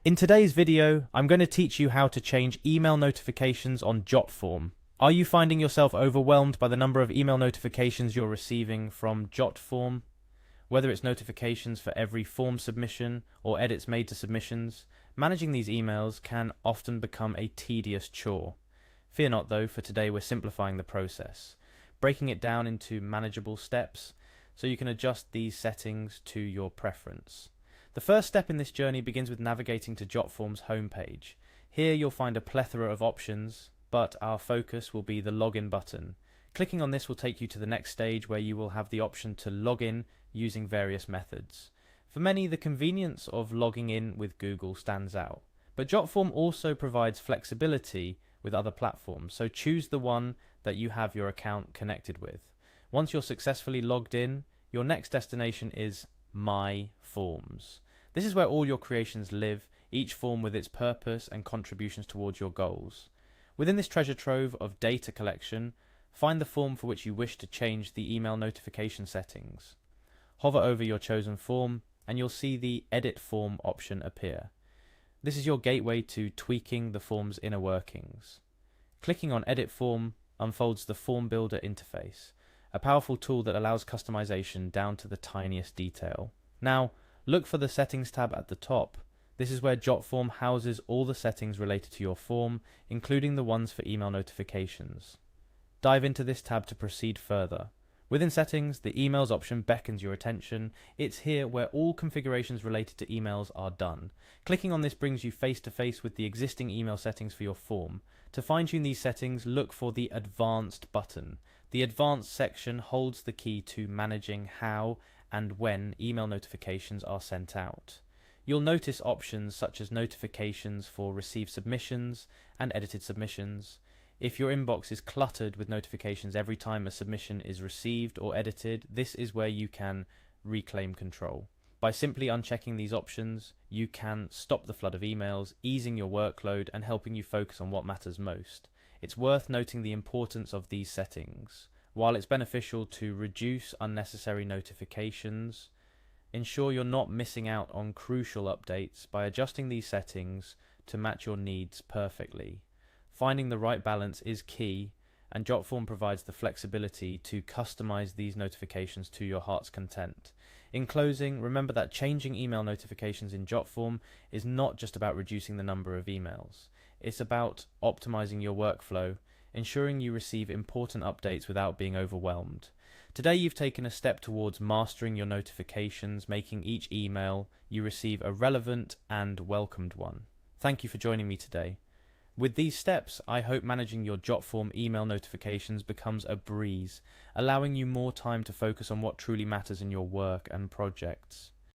In today's video, I'm going to teach you how to change email notifications on Jotform. Are you finding yourself overwhelmed by the number of email notifications you're receiving from Jotform? Whether it's notifications for every form submission or edits made to submissions, managing these emails can often become a tedious chore. Fear not though, for today we're simplifying the process, breaking it down into manageable steps so you can adjust these settings to your preference. The first step in this journey begins with navigating to Jotform's homepage. Here you'll find a plethora of options, but our focus will be the login button. Clicking on this will take you to the next stage where you will have the option to log in using various methods. For many, the convenience of logging in with Google stands out, but Jotform also provides flexibility with other platforms, so choose the one that you have your account connected with. Once you're successfully logged in, your next destination is My Forms. This is where all your creations live, each form with its purpose and contributions towards your goals. Within this treasure trove of data collection, find the form for which you wish to change the email notification settings. Hover over your chosen form and you'll see the Edit Form option appear. This is your gateway to tweaking the form's inner workings. Clicking on Edit Form unfolds the Form Builder interface, a powerful tool that allows customization down to the tiniest detail. Now, look for the Settings tab at the top. This is where Jotform houses all the settings related to your form, including the ones for email notifications. Dive into this tab to proceed further. Within Settings, the Emails option beckons your attention. It's here where all configurations related to emails are done. Clicking on this brings you face to face with the existing email settings for your form. To fine-tune these settings, look for the Advanced button. The Advanced section holds the key to managing how and when email notifications are sent out. You'll notice options such as notifications for received submissions and edited submissions. If your inbox is cluttered with notifications every time a submission is received or edited, this is where you can reclaim control. By simply unchecking these options, you can stop the flood of emails, easing your workload and helping you focus on what matters most. It's worth noting the importance of these settings. While it's beneficial to reduce unnecessary notifications, ensure you're not missing out on crucial updates by adjusting these settings to match your needs perfectly. Finding the right balance is key, and Jotform provides the flexibility to customize these notifications to your heart's content. In closing, remember that changing email notifications in Jotform is not just about reducing the number of emails. It's about optimizing your workflow, ensuring you receive important updates without being overwhelmed. Today you've taken a step towards mastering your notifications, making each email you receive a relevant and welcomed one. Thank you for joining me today. With these steps, I hope managing your Jotform email notifications becomes a breeze, allowing you more time to focus on what truly matters in your work and projects.